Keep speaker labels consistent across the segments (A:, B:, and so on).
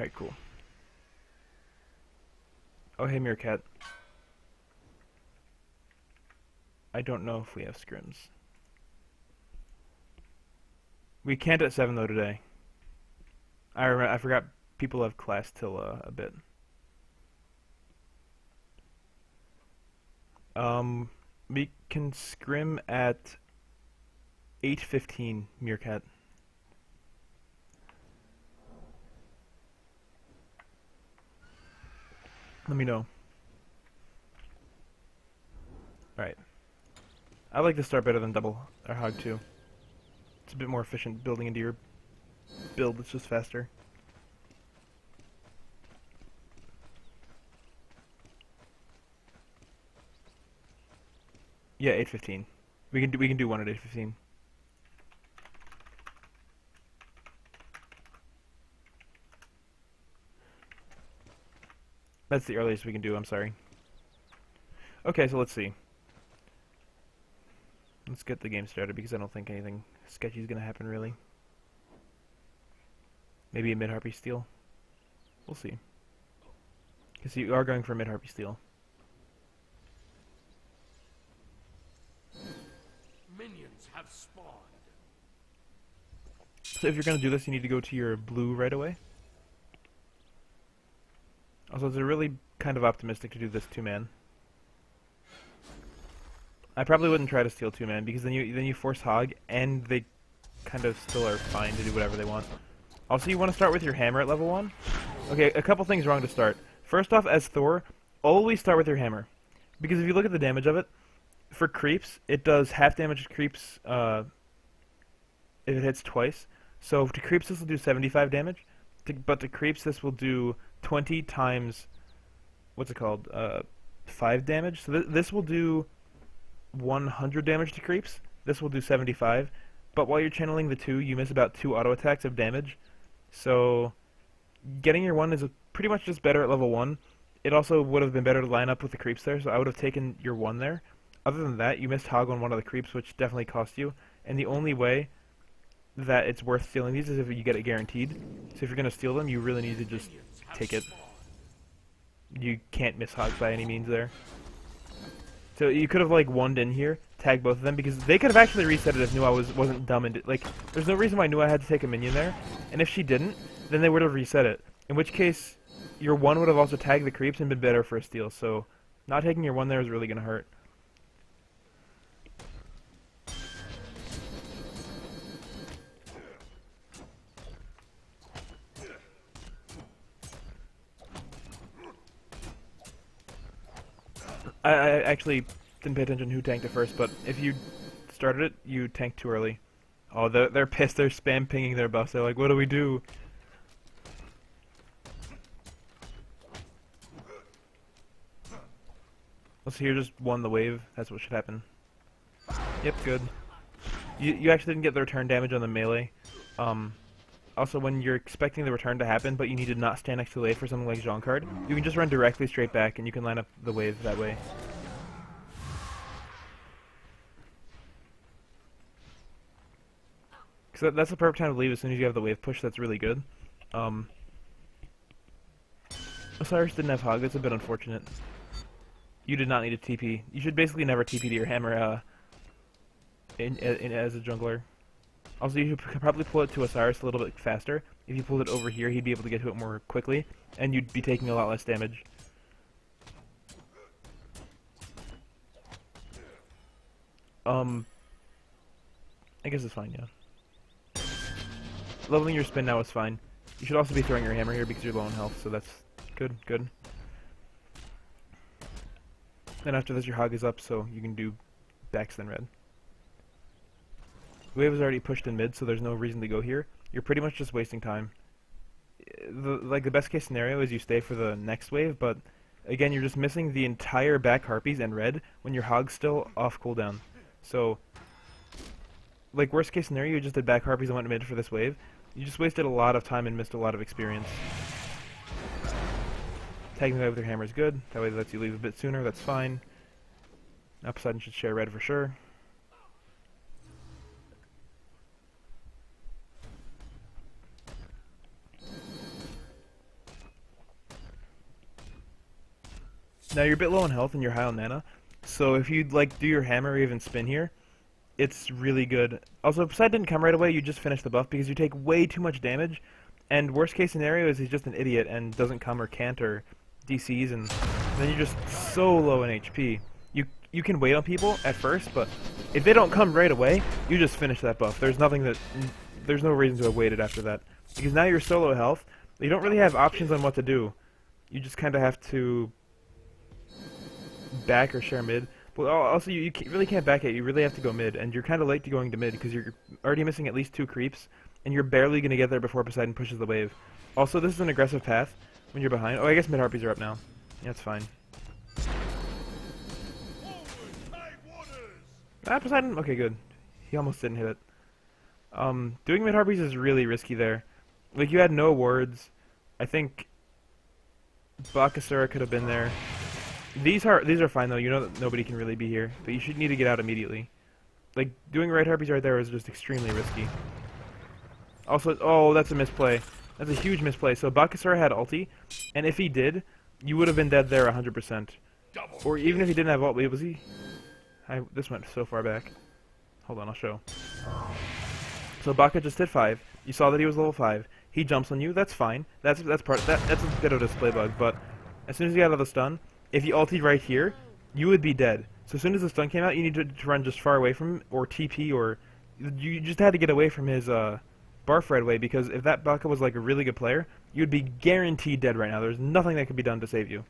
A: Alright, cool. Oh, hey, Meerkat. I don't know if we have scrims. We can't at 7 though today. I forgot people have class till a bit. We can scrim at 8:15, Meerkat. Let me know. Alright. I like this start better than double or hog 2. It's a bit more efficient building into your build, it's just faster. Yeah, 8:15. We can do one at 8:15. That's the earliest we can do, I'm sorry. Okay, so let's see. Let's get the game started because I don't think anything sketchy is going to happen really. Maybe a mid-harpy steal. We'll see. Because you are going for a mid-harpy steal.
B: Minions have spawned.
A: So if you're going to do this, you need to go to your blue right away. Also, it's really kind of optimistic to do this 2-man. I probably wouldn't try to steal 2-man because then you force hog and they kind of still are fine to do whatever they want. Also, you want to start with your hammer at level 1. Okay, a couple things wrong to start. First off, as Thor, always start with your hammer. Because if you look at the damage of it, for creeps, it does half damage to creeps if it hits twice. So to creeps this will do 75 damage, but to creeps this will do 20 times, what's it called, 5 damage. So this will do 100 damage to creeps. This will do 75. But while you're channeling the 2, you miss about 2 auto attacks of damage. So getting your 1 is pretty much just better at level 1. It also would have been better to line up with the creeps there, so I would have taken your 1 there. Other than that, you missed hog on one of the creeps, which definitely cost you. And the only way that it's worth stealing these is if you get it guaranteed. So if you're going to steal them, you really need to just take it. You can't miss hog by any means there. So you could have like one in here, tag both of them, because they could have actually reset it if Nua wasn't dumb and like. There's no reason why Nua had to take a minion there, and if she didn't, then they would have reset it. In which case, your 1 would have also tagged the creeps and been better for a steal. So not taking your 1 there is really gonna hurt. I actually didn't pay attention who tanked it first, but if you started it, you tanked too early. Oh, they're pissed. They're spam pinging their buffs. They're like, what do we do? Let's see here, just won the wave. That's what should happen. Yep, good. You actually didn't get the return damage on the melee. Also, when you're expecting the return to happen, but you need to not stand next to the wave for something like Jean card, you can just run directly straight back, and you can line up the wave that way. So that's the perfect time to leave as soon as you have the wave push. That's really good. Osiris didn't have hog. That's a bit unfortunate. You did not need a TP. You should basically never TP to your hammer as a jungler. Also, you could probably pull it to Osiris a little bit faster. If you pulled it over here, he'd be able to get to it more quickly, and you'd be taking a lot less damage. I guess it's fine, yeah. Leveling your spin now is fine. You should also be throwing your hammer here because you're low on health, so that's good, good. Then after this, your hog is up, so you can do backs then red. The wave is already pushed in mid, so there's no reason to go here. You're pretty much just wasting time. The best case scenario is you stay for the next wave, but again, you're just missing the entire back harpies and red when your hog's still off cooldown. So, like worst case scenario, you just did back harpies and went mid for this wave. You just wasted a lot of time and missed a lot of experience. Tagging away with your hammer is good. That way it lets you leave a bit sooner. That's fine. Now Poseidon should share red for sure. Now you're a bit low on health and you're high on mana, so if you like do your hammer or even spin here, it's really good. Also, if Poseidon didn't come right away, you just finish the buff because you take way too much damage, and worst case scenario is he's just an idiot and doesn't come or can't or DCs, and then you're just so low in HP. You can wait on people at first, but if they don't come right away, you just finish that buff. There's no reason to have waited after that, because now you're so low health, you don't really have options on what to do. You just kind of have to back or share mid. Well, also you really can't back it. You really have to go mid, and you're kind of late to going to mid because you're already missing at least 2 creeps, and you're barely going to get there before Poseidon pushes the wave. Also, this is an aggressive path when you're behind. Oh, I guess mid harpies are up now. Yeah, that's fine. Ah, Poseidon. Okay, good. He almost didn't hit it. Doing mid harpies is really risky there. Like, you had no wards. I think Bakasura could have been there. These are fine though. You know that nobody can really be here, but you should need to get out immediately. Like, doing right harpies right there is just extremely risky. Also, oh, that's a misplay. That's a huge misplay. So Bakasura had ulti, and if he did, you would have been dead there 100%. Or even if he didn't have ult, wait, was he? This went so far back. Hold on, I'll show. So Baka just hit 5. You saw that he was level 5. He jumps on you. That's fine. That's a bit of a display bug. But as soon as he got out of the stun, if he ultied right here, you would be dead. So as soon as the stun came out, you need to run just far away from him, or TP, or you just had to get away from his barf right away, because if that Baka was like a really good player, you'd be guaranteed dead right now. There's nothing that could be done to save you.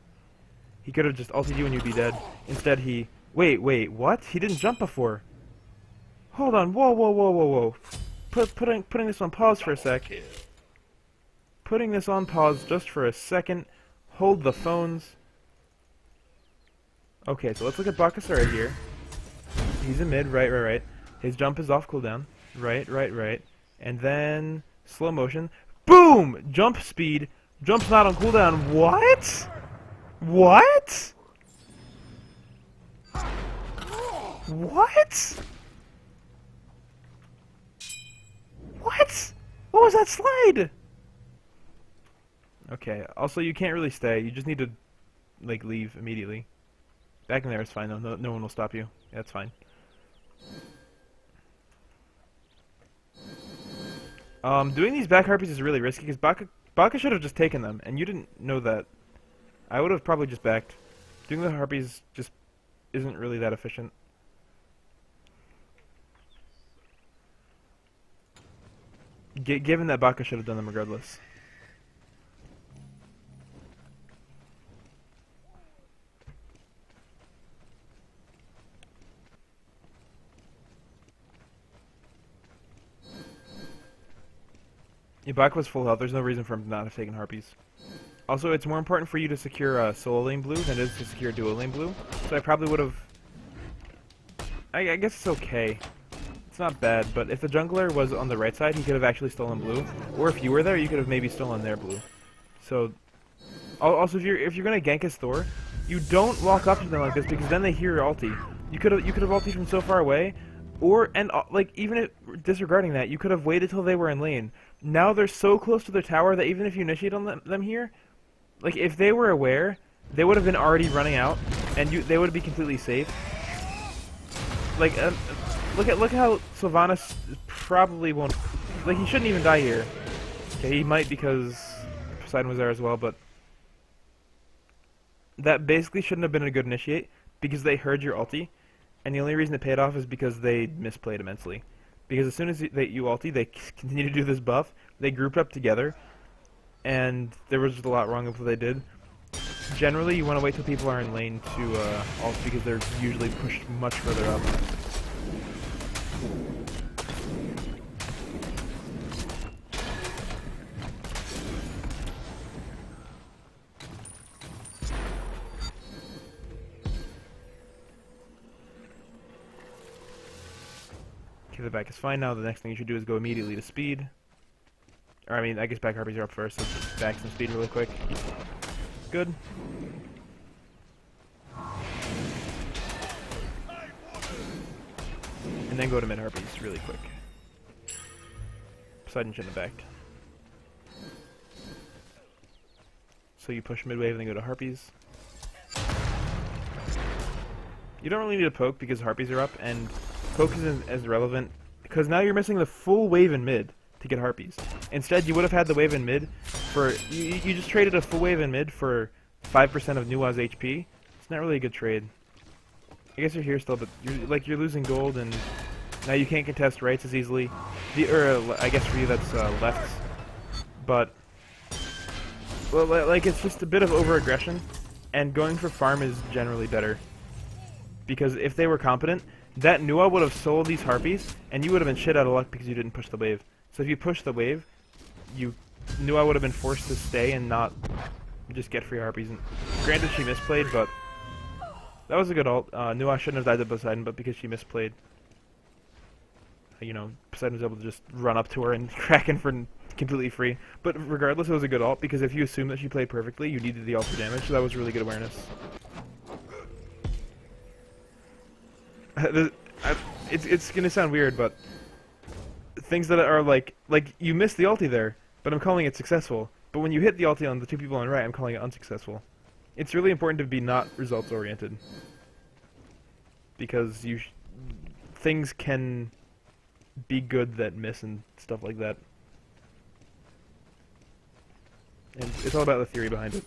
A: He could have just ulted you and you'd be dead. Instead he... Wait, what? He didn't jump before. Hold on, whoa. Putting this on pause for a sec. Putting this on pause just for a second. Hold the phones. Okay, so let's look at Bakasura here. He's in mid, right. His jump is off cooldown. Right. And then slow motion. Boom! Jump speed. Jump's not on cooldown. What? What? What? What? What was that slide? Okay, also you can't really stay. You just need to, like, leave immediately. Back in there is fine though. No one will stop you. Yeah, that's fine. Doing these back harpies is really risky because Baka should have just taken them, and you didn't know that. I would have probably just backed. Doing the harpies just isn't really that efficient. Given that Baka should have done them regardless. Yeah, Baka was full health. There's no reason for him to not have taken harpies. Also, it's more important for you to secure solo lane blue than it is to secure duo lane blue. So I probably would have... I guess it's okay. It's not bad, but if the jungler was on the right side, he could have actually stolen blue. Or if you were there, you could have maybe stolen their blue. So, also if you're gonna gank as Thor, you don't walk up to them like this because then they hear your ulti. You could have ulti from so far away, like even if, disregarding that, you could have waited till they were in lane. Now they're so close to their tower that even if you initiate on them here, like if they were aware, they would have been already running out, and they would be completely safe. Like, look how Sylvanas probably won't... Like, he shouldn't even die here. Okay, he might because Poseidon was there as well, but... That basically shouldn't have been a good initiate, because they heard your ulti, and the only reason it paid off is because they misplayed immensely. Because as soon as you ulti, they continue to do this buff, they grouped up together, and there was just a lot wrong with what they did. Generally, you want to wait till people are in lane to ult, because they're usually pushed much further up. Okay, the back is fine now. The next thing you should do is go immediately to speed. Or, I mean, I guess back harpies are up first, so just back some speed really quick. Good. And then go to mid harpies really quick. Poseidon shouldn't have backed. So you push mid wave and then go to harpies. You don't really need a poke because harpies are up, and poke isn't as relevant because now you're missing the full wave in mid to get harpies. Instead, you would have had the wave in mid for you just traded a full wave in mid for 5% of Nua's HP. It's not really a good trade. I guess you're here still, but you're losing gold, and now you can't contest rights as easily. I guess for you that's lefts, but well, like it's just a bit of over-aggression, and going for farm is generally better. Because if they were competent, that Nua would have sold these harpies, and you would have been shit out of luck because you didn't push the wave. So if you push the wave, Nua would have been forced to stay and not just get free harpies. And granted, she misplayed, but that was a good ult. Nua shouldn't have died to Poseidon, but because she misplayed, you know, Poseidon was able to just run up to her and crack in for completely free. But regardless, it was a good ult because if you assume that she played perfectly, you needed the ult for damage, so that was really good awareness. It's gonna sound weird, but things that are like you missed the ulti there, but I'm calling it successful. But when you hit the ulti on the two people on the right, I'm calling it unsuccessful. It's really important to be not results oriented because things can be good that miss and stuff like that. And it's all about the theory behind it.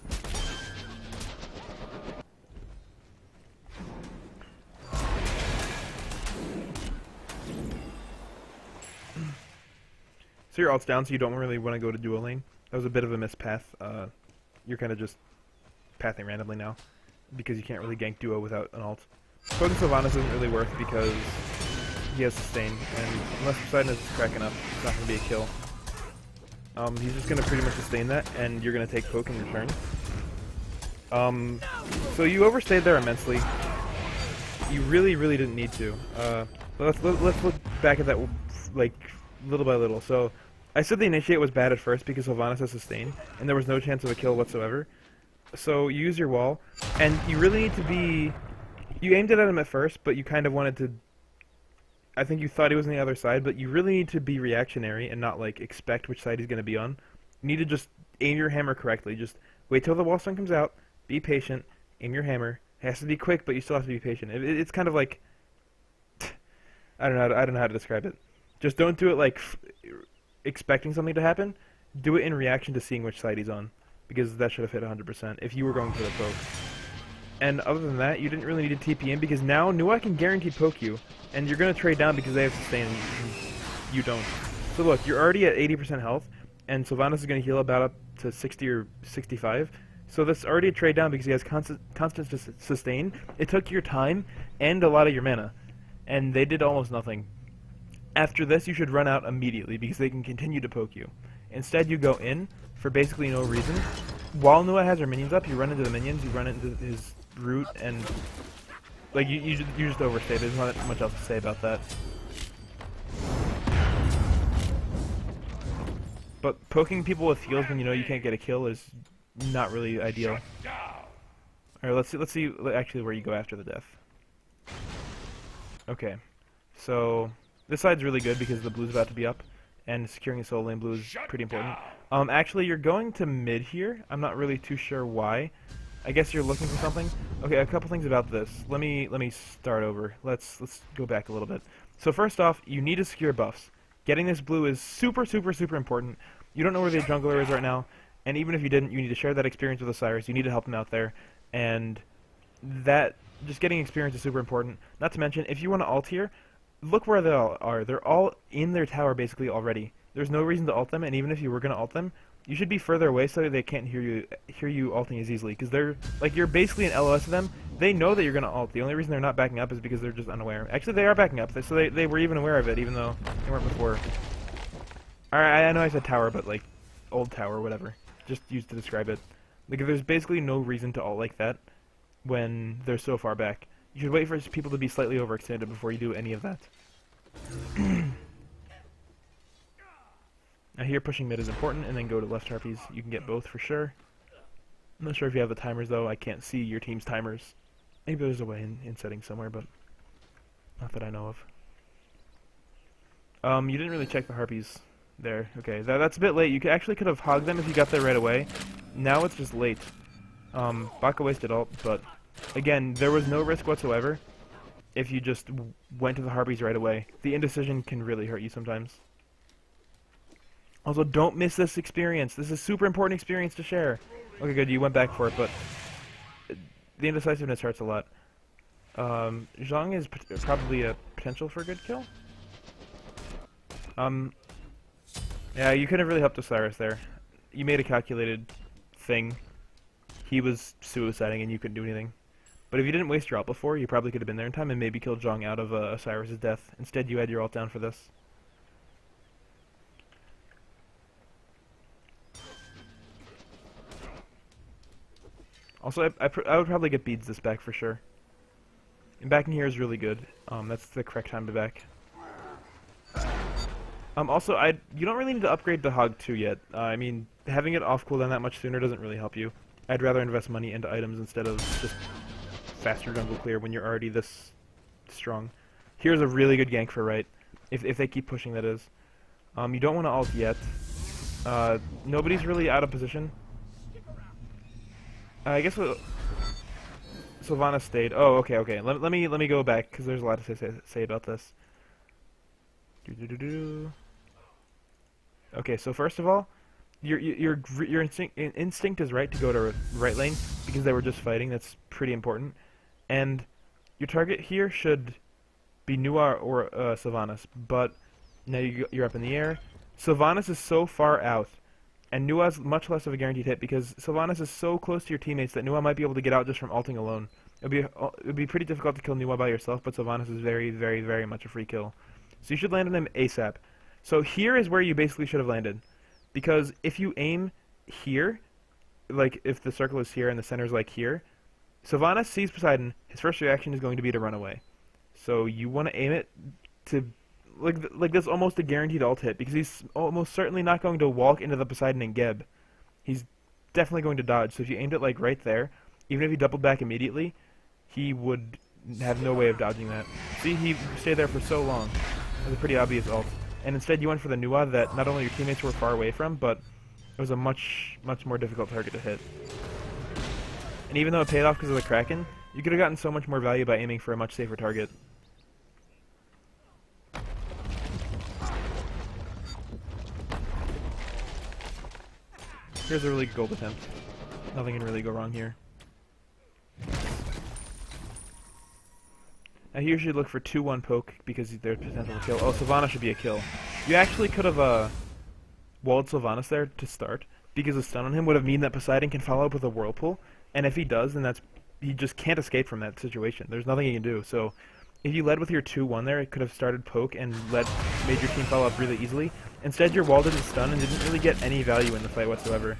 A: So your ult's down, so you don't really want to go to duo lane. That was a bit of a mispath. You're kind of just pathing randomly now, because you can't really gank duo without an ult. Poking Sylvanas isn't really worth because he has sustain, and unless Poseidon is cracking up, it's not going to be a kill. He's just going to pretty much sustain that, and you're going to take poke in return. So you overstayed there immensely. You really, really didn't need to. Let's look back at that, like, little by little. So I said the initiate was bad at first because Sylvanas has sustain, and there was no chance of a kill whatsoever. So you use your wall, and you really need to be... You aimed it at him at first, but you kind of wanted to... I think you thought he was on the other side, but you really need to be reactionary and not, like, expect which side he's going to be on. You need to just aim your hammer correctly. Just wait till the wall stun comes out, be patient, aim your hammer. It has to be quick, but you still have to be patient. It's kind of like... I don't know how to describe it. Just don't do it like expecting something to happen. Do it in reaction to seeing which side he's on, because that should have hit 100% if you were going for the poke. And other than that, you didn't really need to TP in because now Nua can guarantee poke you, and you're going to trade down because they have sustain and you don't. So look, you're already at 80% health, and Sylvanas is going to heal about up to 60 or 65. So that's already a trade down because he has constant sustain. It took your time and a lot of your mana, and they did almost nothing. After this, you should run out immediately because they can continue to poke you. Instead, you go in for basically no reason. While Nua has her minions up, you run into the minions, you run into his root, and like you just overstay. There's not much else to say about that. But poking people with heals when you know you can't get a kill is not really ideal. Alright, let's see actually where you go after the death. Okay, so this side's really good because the blue's about to be up, and securing a solo lane blue is pretty important. Actually, you're going to mid here. I'm not really too sure why. I guess you're looking for something. Okay, a couple things about this. Let me start over. Let's go back a little bit. So first off, you need to secure buffs. Getting this blue is super important. You don't know where the jungler is right now, and even if you didn't, you need to share that experience with Osiris. You need to help him out there, and that just getting experience is super important. Not to mention, if you want to ult here, look where they all are. They're all in their tower basically already. There's no reason to ult them, and even if you were going to ult them, you should be further away so they can't hear you ulting as easily, because they're like, you're basically an LOS to them. They know that you're going to ult. The only reason they're not backing up is because they're just unaware. Actually, they are backing up, so they were even aware of it, even though they weren't before. Alright, I know I said tower, but like old tower, whatever. Just used to describe it. Like, there's basically no reason to ult like that when they're so far back. You should wait for people to be slightly overextended before you do any of that. Now here, pushing mid is important, and then go to left harpies. You can get both for sure. I'm not sure if you have the timers, though. I can't see your team's timers. Maybe there's a way in settings somewhere, but not that I know of. You didn't really check the harpies there. Okay, that's a bit late. You actually could have hogged them if you got there right away. Now it's just late. Baka wasted ult, but again, there was no risk whatsoever. if you just went to the Harpies right away. The indecision can really hurt you sometimes. Also, don't miss this experience. This is a super important experience to share. Okay, good, you went back for it, but the indecisiveness hurts a lot. Zhang is probably a potential for a good kill. Yeah, you couldn't have really helped Osiris there. You made a calculated thing. He was suiciding and you couldn't do anything. But if you didn't waste your ult before, you probably could have been there in time and maybe killed Zhang out of Osiris' death. Instead, you had your ult down for this. Also, I would probably get beads this back for sure. And backing here is really good. That's the correct time to back. Also, you don't really need to upgrade to Hog 2 yet. I mean, having it off cooldown that much sooner doesn't really help you. I'd rather invest money into items instead of just faster jungle clear when you're already this strong. Here's a really good gank for right, if they keep pushing, that is. You don't want to ult yet. Nobody's really out of position. I guess Sylvana stayed. Oh, okay. Let me go back because there's a lot to say about this. Okay, so first of all, your instinct is right to go to right lane because they were just fighting. That's pretty important. And your target here should be Nuwa or Sylvanas, but now you're up in the air. Sylvanas is so far out, and Nuwa's much less of a guaranteed hit because Sylvanas is so close to your teammates that Nuwa might be able to get out just from ulting alone. It would be pretty difficult to kill Nuwa by yourself, but Sylvanas is very, very, very much a free kill. So you should land on him ASAP. So here is where you basically should have landed, because if you aim here, like if the circle is here and the center is like here, Sylvanas sees Poseidon, his first reaction is going to be to run away. So you want to aim it to, like that's almost a guaranteed ult hit, because he's almost certainly not going to walk into the Poseidon and Geb. He's definitely going to dodge, so if you aimed it like right there, even if he doubled back immediately, he would have no way of dodging that. See, he stayed there for so long. It was a pretty obvious ult. And instead you went for the Nuwa that not only your teammates were far away from, but it was a much more difficult target to hit. And even though it paid off because of the Kraken, you could have gotten so much more value by aiming for a much safer target. Here's a really good gold attempt. Nothing can really go wrong here. Now here you should look for 2-1 poke because there's potential to kill. Oh, Sylvana should be a kill. You actually could have walled Sylvanas there to start, because a stun on him would have mean that Poseidon can follow up with a whirlpool, and if he does, then he just can't escape from that situation. There's nothing he can do. So if you led with your 2-1 there, it could have started poke and made your team follow up really easily. Instead, your wall didn't stun and didn't really get any value in the fight whatsoever.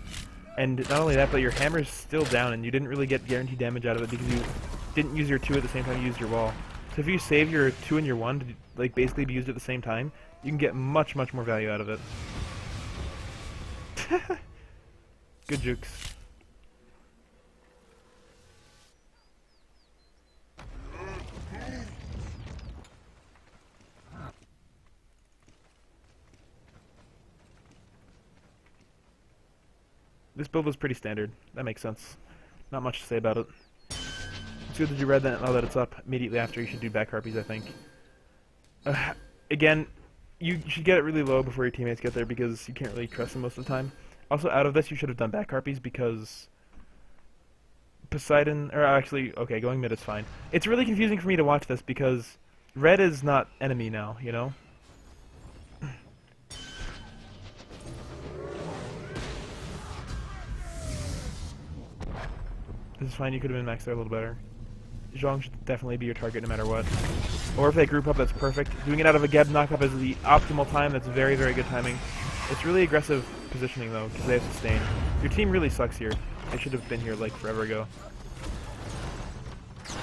A: And not only that, but your hammer's still down, and you didn't really get guaranteed damage out of it because you didn't use your 2 at the same time you used your wall. So if you save your 2 and your 1 to like basically be used at the same time, you can get much more value out of it. Good jukes. This build was pretty standard. That makes sense. Not much to say about it. It's good that you read that now that it's up immediately after. You should do back harpies, I think. Again, you should get it really low before your teammates get there because you can't really trust them most of the time. Also, out of this, you should have done back harpies because Poseidon, or actually, okay, going mid is fine. It's really confusing for me to watch this because red is not enemy now, you know? This is fine, you could have been maxed there a little better. Zhang should definitely be your target no matter what. Or if they group up, that's perfect. Doing it out of a Geb knockup is the optimal time. That's very good timing. It's really aggressive positioning though, because they have sustain. Your team really sucks here. They should have been here like forever ago.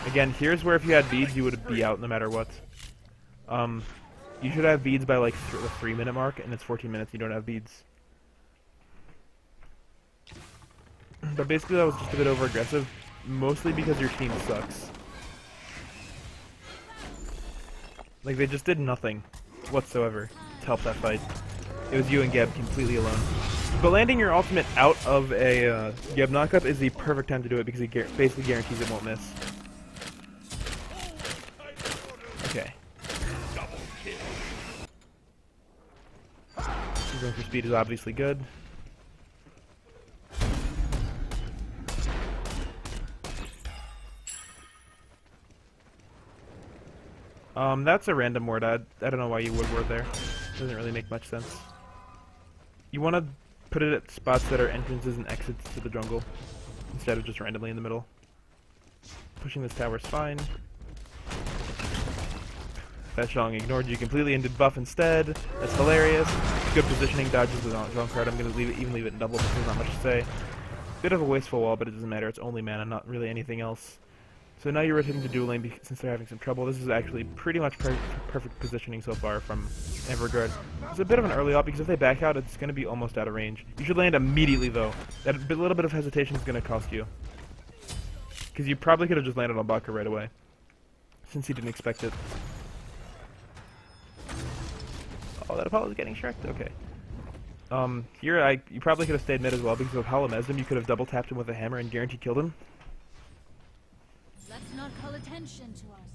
A: Again, here's where if you had beads, you would be out no matter what. You should have beads by like the 3-minute mark, and it's 14 minutes. You don't have beads. But basically, that was just a bit over aggressive, mostly because your team sucks. Like, they just did nothing whatsoever to help that fight. It was you and Geb completely alone. But landing your ultimate out of a Geb knockup is the perfect time to do it because he basically guarantees it won't miss. Okay. Going for speed is obviously good. That's a random ward. I don't know why you would ward there. Doesn't really make much sense. You want to put it at spots that are entrances and exits to the jungle, instead of just randomly in the middle. Pushing this tower is fine. That Zhong ignored you completely and did buff instead. That's hilarious. Good positioning, dodges the Zhong card. I'm going to even leave it in double because there's not much to say. Bit of a wasteful wall, but it doesn't matter. It's only mana, not really anything else. So now you're rotating to dual lane since they're having some trouble. This is actually pretty much perfect positioning so far from Everguard. It's a bit of an early op because if they back out, it's going to be almost out of range. You should land immediately though. That little bit of hesitation is going to cost you. Because you probably could have just landed on Baka right away, since he didn't expect it. Oh, that Apollo's getting shreked? Okay. Here, you probably could have stayed mid as well, because if Apollo mesmed him, you could have double tapped him with a hammer and guaranteed killed him.
C: Let's not call attention to ourselves.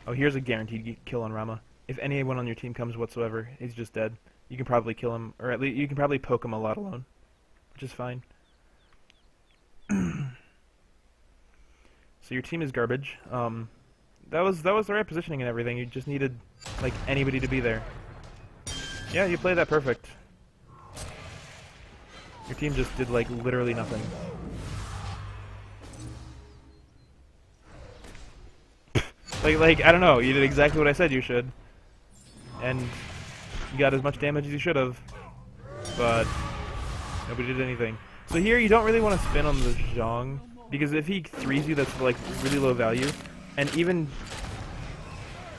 A: Oh, here's a guaranteed kill on Rama. If anyone on your team comes whatsoever, he's just dead. You can probably kill him, or at least you can probably poke him a lot alone, which is fine. So your team is garbage. That was the right positioning and everything. You just needed like anybody to be there. Yeah, you played that perfect. Your team just did like literally nothing. like I don't know. You did exactly what I said you should, and you got as much damage as you should have, but nobody did anything. So here you don't really want to spin on the Zhong, because if he 3s you, that's like really low value, and even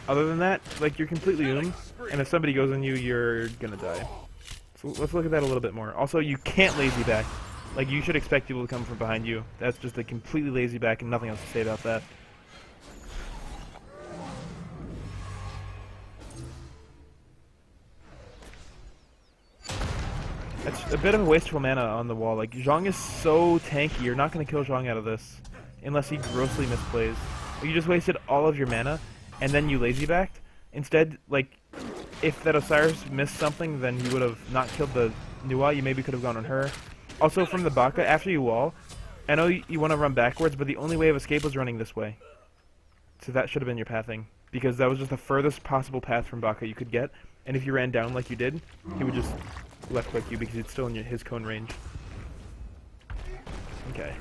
A: other than that, like you're completely doomed, and if somebody goes on you, you're gonna die. So let's look at that a little bit more. Also, you can't lazy back. Like you should expect people to come from behind you. That's just a completely lazy back and nothing else to say about that. It's a bit of a wasteful mana on the wall. Like, Zhong is so tanky, you're not going to kill Zhong out of this. Unless he grossly misplays. You just wasted all of your mana, and then you lazy backed. Instead, like, if that Osiris missed something, then he would have not killed the Nuwa. You maybe could have gone on her. Also, from the Baka, after you wall, I know you want to run backwards, but the only way of escape was running this way. So that should have been your pathing. Because that was just the furthest possible path from Baka you could get. And if you ran down like you did, he would just left click you because it's still in his cone range. Okay.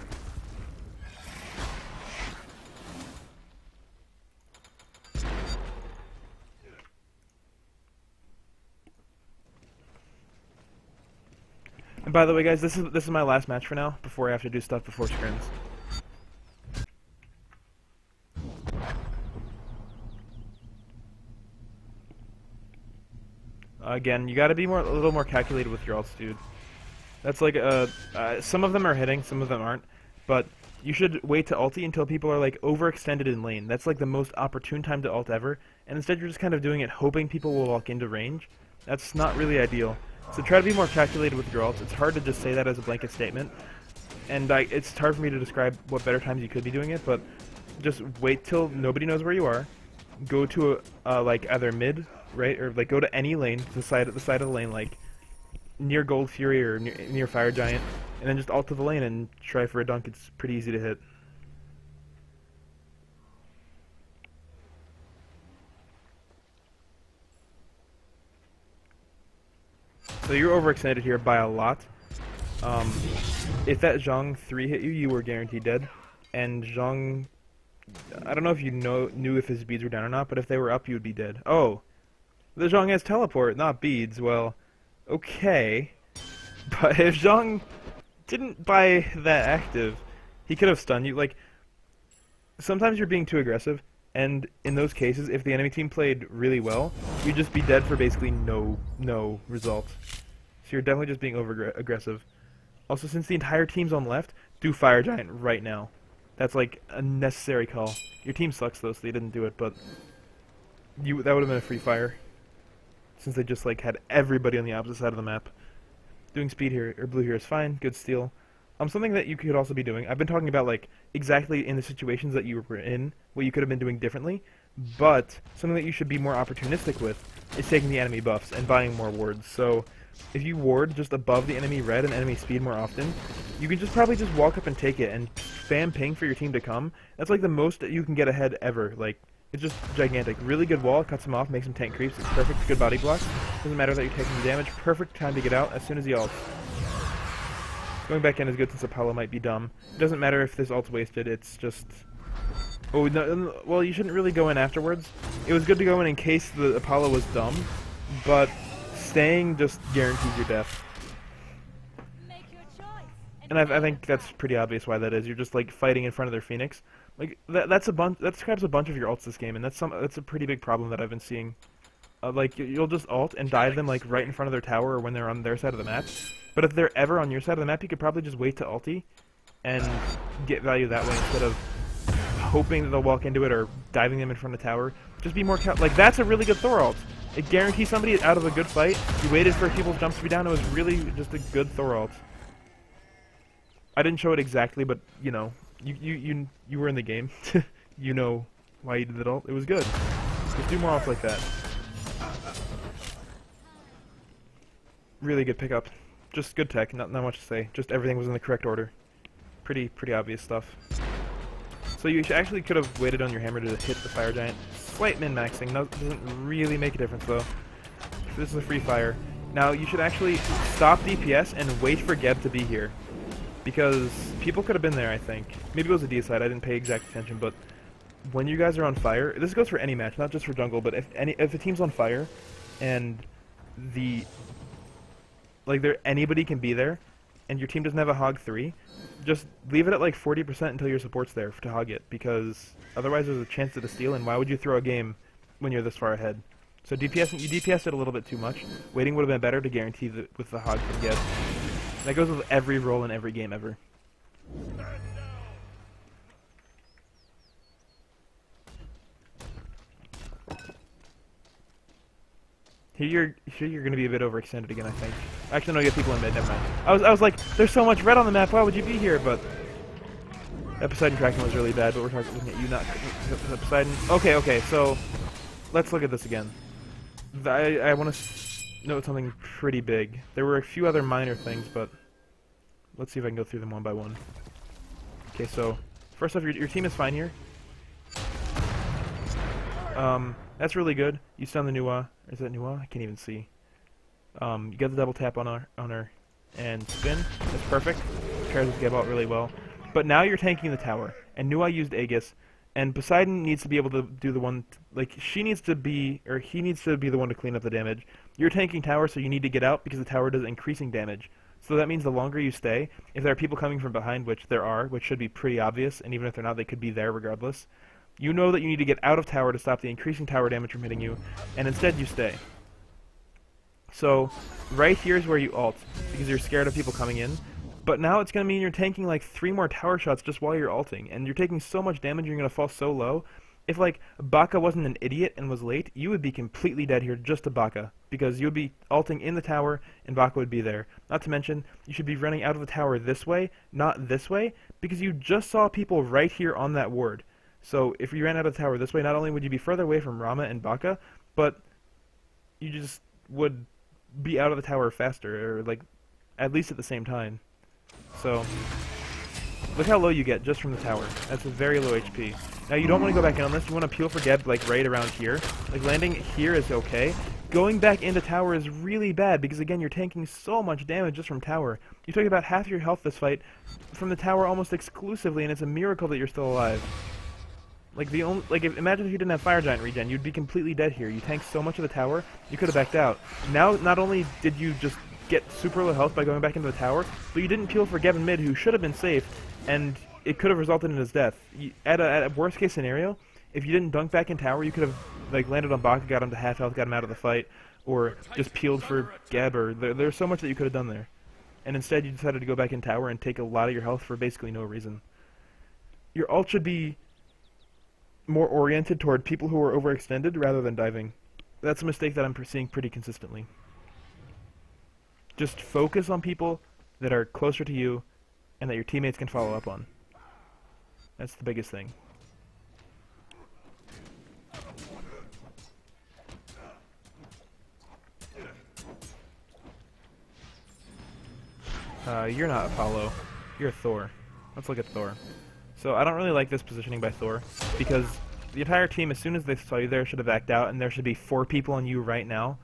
A: And by the way, guys, this is my last match for now. Before I have to do stuff before scrims. Again, you gotta be a little more calculated with your ults, dude. That's like, some of them are hitting, some of them aren't, but you should wait to ulti until people are like overextended in lane. That's like the most opportune time to ult ever, and instead you're just kind of doing it hoping people will walk into range. That's not really ideal. So try to be more calculated with your ults. It's hard to just say that as a blanket statement, and it's hard for me to describe what better times you could be doing it, but just wait till nobody knows where you are. Go to like either mid, right, or like go to any lane, to the side of the lane, like near Gold Fury or near Fire Giant, and then just ult to the lane and try for a dunk. It's pretty easy to hit. So you're overextended here by a lot. If that Zhong 3 hit you, you were guaranteed dead. And Zhong, I don't know if you knew if his beads were down or not, but if they were up, you would be dead. Oh, the Zhong has teleport, not beads. Well, okay. But if Zhong didn't buy that active, he could have stunned you. Like, sometimes you're being too aggressive, and in those cases, if the enemy team played really well, you'd just be dead for basically no result. So you're definitely just being over-aggressive. Also, since the entire team's on left, do Fire Giant right now. That's like a necessary call. Your team sucks though, so they didn't do it, but that would have been a free fire. Since they just like had everybody on the opposite side of the map. Doing speed here, or blue here is fine, good steal. Something that you could also be doing. I've been talking about like exactly in the situations that you were in, what you could have been doing differently. But something that you should be more opportunistic with is taking the enemy buffs and buying more wards. So if you ward just above the enemy red and enemy speed more often, you can just probably just walk up and take it and spam ping for your team to come. That's like the most that you can get ahead ever. Like, it's just gigantic. Really good wall, cuts him off, makes him tank creeps. It's perfect, good body block. Doesn't matter that you're taking the damage. Perfect time to get out as soon as he ults. Going back in is good since Apollo might be dumb. It doesn't matter if this ult's wasted, it's just... Oh, no, well, you shouldn't really go in afterwards. It was good to go in case the Apollo was dumb, but staying just guarantees your death.
C: Make your choice.
A: And I think that's pretty obvious why that is. You're just like fighting in front of their Phoenix. Like that describes a bunch of your ults this game, and that's a pretty big problem that I've been seeing. Like you'll just ult and dive them like right in front of their tower or when they're on their side of the map. But if they're ever on your side of the map, you could probably just wait to ulti and get value that way instead of hoping that they'll walk into it or diving them in front of the tower. Just be more like that's a really good Thor ult. It guarantees somebody out of a good fight. You waited for people's jumps to be down. It was really just a good Thor ult. I didn't show it exactly, but you know, you were in the game. You know why you did that ult. It was good. Just do more ults like that. Really good pickup. Just good tech. Not much to say. Just everything was in the correct order. Pretty obvious stuff. So you actually could have waited on your hammer to hit the fire giant. Slight min-maxing. Doesn't really make a difference though. This is a free fire. Now you should actually stop DPS and wait for Geb to be here. Because people could have been there, I think. Maybe it was a D side, I didn't pay exact attention, but when you guys are on fire, this goes for any match, not just for jungle, but if a team's on fire and anybody can be there and your team doesn't have a hog 3, just leave it at like 40% until your support's there to hog it, because otherwise there's a chance at a steal, and why would you throw a game when you're this far ahead? So you DPS'd it a little bit too much. Waiting would have been better to guarantee that with the hog from Geb. That goes with every role in every game ever. Here you're gonna be a bit overextended again, I think. Actually, no, you have people in mid. Never mind. I was like, there's so much red on the map. Why would you be here? But that Poseidon tracking was really bad. But we're looking at you, not Poseidon. Okay. So let's look at this again. I want to note something pretty big. There were a few other minor things, but let's see if I can go through them one by one. Okay, so first off, your team is fine here. That's really good. You stun the Nuwa. Is that Nuwa? I can't even see. You get the double tap on her and spin. That's perfect. Pairs with Gebalt really well. But now you're tanking the tower, and Nuwa used Aegis, and Poseidon needs to be able to do the one, like, he needs to be the one to clean up the damage. You're tanking tower, so you need to get out because the tower does increasing damage. So that means the longer you stay, if there are people coming from behind, which there are, which should be pretty obvious, and even if they're not, they could be there regardless, you know that you need to get out of tower to stop the increasing tower damage from hitting you, and instead you stay. So, right here is where you ult, because you're scared of people coming in, but now it's going to mean you're tanking like 3 more tower shots just while you're ulting, and you're taking so much damage you're going to fall so low. If, like, Baka wasn't an idiot and was late, you would be completely dead here just to Baka, because you would be ulting in the tower, and Baka would be there. Not to mention, you should be running out of the tower this way, not this way, because you just saw people right here on that ward. So, if you ran out of the tower this way, not only would you be further away from Rama and Baka, but you just would be out of the tower faster, or, like, at least at the same time. So, look how low you get just from the tower. That's a very low HP. Now, you don't want to go back in on this. You want to peel for Geb, like, right around here. Like, landing here is okay. Going back into tower is really bad, because, again, you're tanking so much damage just from tower. You took about half your health this fight from the tower almost exclusively, and it's a miracle that you're still alive. Like, imagine if you didn't have Fire Giant regen, you'd be completely dead here. You tanked so much of the tower, you could have backed out. Now, not only did you just get super low health by going back into the tower, but you didn't peel for Geb in mid, who should have been safe, and it could have resulted in his death. At a worst case scenario, if you didn't dunk back in tower, you could have like landed on Baka, got him to half health, got him out of the fight, or just peeled for Geb, or there's so much that you could have done there. And instead you decided to go back in tower and take a lot of your health for basically no reason. Your ult should be more oriented toward people who are overextended rather than diving. That's a mistake that I'm seeing pretty consistently. Just focus on people that are closer to you and that your teammates can follow up on. That's the biggest thing. You're not Apollo. You're Thor. Let's look at Thor. So I don't really like this positioning by Thor, because the entire team, as soon as they saw you there, should have backed out, and there should be 4 people on you right now.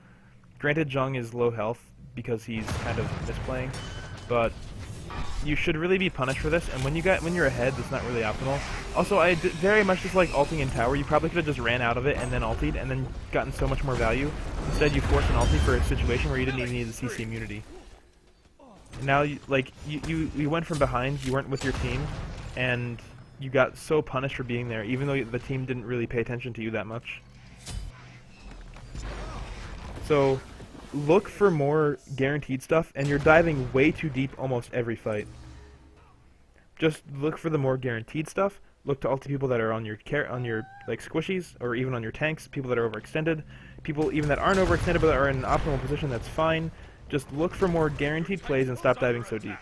A: Granted, Jung is low health because he's kind of misplaying, but you should really be punished for this, and when you're ahead, that's not really optimal. Also, I very much dislike ulting in tower. You probably could have just ran out of it and then ultied, and then gotten so much more value. Instead, you forced an ulti for a situation where you didn't even need the CC immunity. Now, you went from behind, you weren't with your team, and you got so punished for being there, even though the team didn't really pay attention to you that much. So, look for more guaranteed stuff, and you're diving way too deep almost every fight. Just look for the more guaranteed stuff. Look to ulti people that are on your like squishies, or even on your tanks, people that are overextended, people even that aren't overextended but are in an optimal position, that's fine. Just look for more guaranteed plays and stop diving so deep.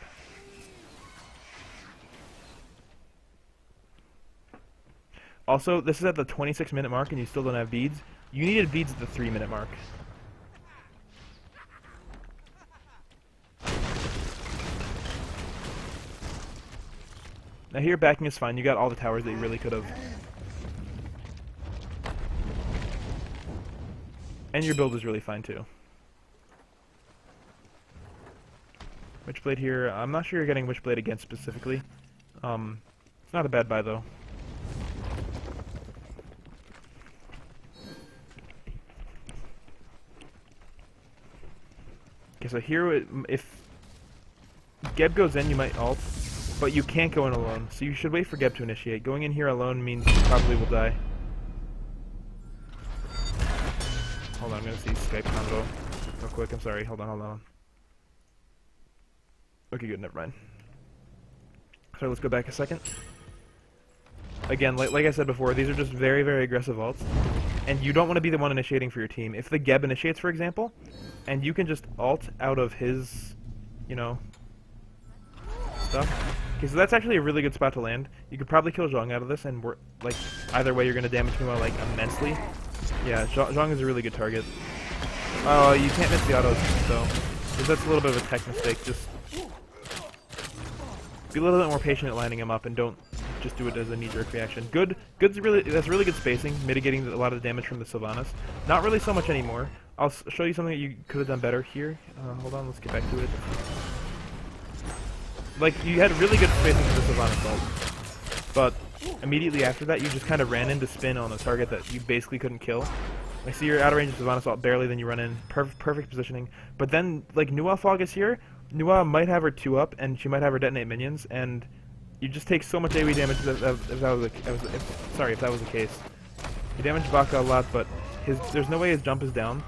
A: Also, this is at the 26-minute mark and you still don't have beads. You needed beads at the 3-minute mark. Now here backing is fine, you got all the towers that you really could have. And your build is really fine too. Witchblade here, I'm not sure you're getting Witchblade against specifically. It's not a bad buy though. Okay, so here, if Geb goes in, you might ult, but you can't go in alone, so you should wait for Geb to initiate. Going in here alone means you probably will die. Hold on, I'm gonna see Skype combo real quick, I'm sorry, hold on. Okay, good, never mind. So let's go back a second. Again, like I said before, these are just very, very aggressive ults, and you don't want to be the one initiating for your team. If the Geb initiates, for example, and you can just ult out of his, you know, stuff. Okay, so that's actually a really good spot to land. You could probably kill Zhong out of this, and like, either way you're going to damage Nuwa, like, immensely. Yeah, Zhong is a really good target. Oh, you can't miss the autos, so that's a little bit of a tech mistake. Just be a little bit more patient at lining him up, and don't just do it as a knee-jerk reaction. That's really good spacing, mitigating a lot of the damage from the Sylvanas. Not really so much anymore. I'll show you something that you could have done better here. Hold on, let's get back to it. Like, you had really good spacing for the Sylvanas ult, but immediately after that, you just kind of ran into spin on a target that you basically couldn't kill. Like, see, you're out of range of Sylvanas ult barely, then you run in, perfect positioning. But then, like, Nuwa Fog is here. Nuwa might have her 2-up, and she might have her detonate minions, and you just take so much AoE damage if that was the case. You damage Baka a lot, but there's no way his jump is down,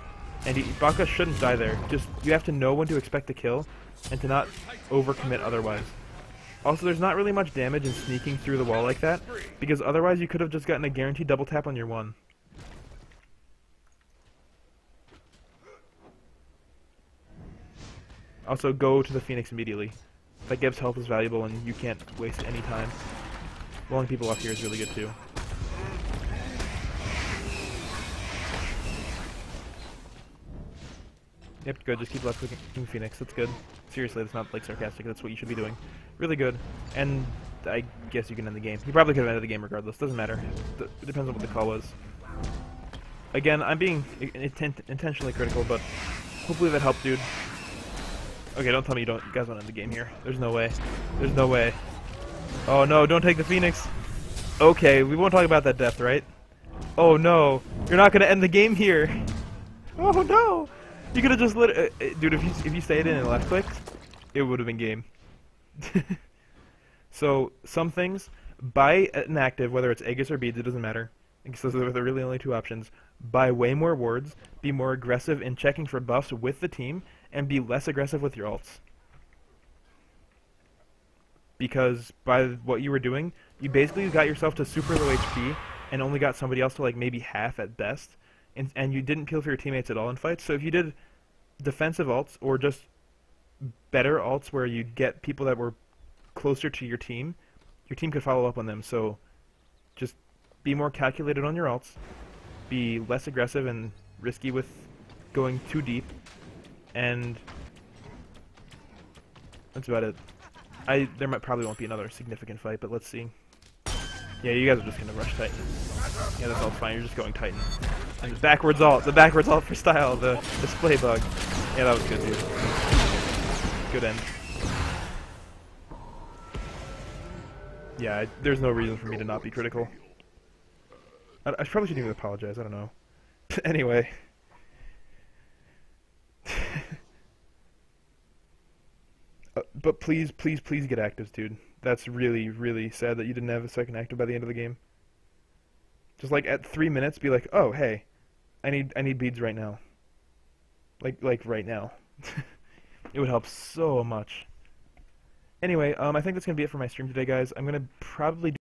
A: and Baka shouldn't die there. Just, you have to know when to expect to kill, and to not overcommit otherwise. Also, there's not really much damage in sneaking through the wall like that, because otherwise you could have just gotten a guaranteed double tap on your 1. Also, go to the Phoenix immediately. That Geb's health is valuable, and you can't waste any time. Walling people off here is really good too. Yep, good. Just keep left clicking Phoenix. That's good. Seriously, that's not like sarcastic. That's what you should be doing. Really good. And I guess you can end the game. You probably could have ended the game regardless. Doesn't matter. It depends on what the call was. Again, I'm being intentionally critical, but hopefully that helped, dude. Okay, don't tell me you guys want to end the game here. There's no way. There's no way. Oh no, don't take the Phoenix. Okay, we won't talk about that death, right? Oh no, you're not gonna end the game here. Oh no, you could have just dude. If you stayed in and left clicked, it would have been game. So some things, buy an active, whether it's Aegis or Beads, it doesn't matter. Because those are the really only 2 options. Buy way more wards, be more aggressive in checking for buffs with the team, and be less aggressive with your ults. Because by what you were doing, you basically got yourself to super low HP, and only got somebody else to like maybe half at best, and you didn't peel for your teammates at all in fights. So if you did defensive ults, or just better ults where you get people that were closer to your team could follow up on them. So just be more calculated on your ults, be less aggressive and risky with going too deep, and that's about it. There probably won't be another significant fight, but let's see. Yeah, you guys are just gonna rush Titan. Yeah, that's all fine. You're just going Titan. And the backwards ult for style, the display bug. Yeah, that was good, dude. Good end. Yeah, there's no reason for me to not be critical. I probably shouldn't even apologize. I don't know. Anyway. But please, please, please get actives, dude. That's really, really sad that you didn't have a second active by the end of the game. Just like at 3 minutes, be like, oh hey, I need beads right now. Like right now. It would help so much. Anyway, I think that's gonna be it for my stream today, guys. I'm gonna probably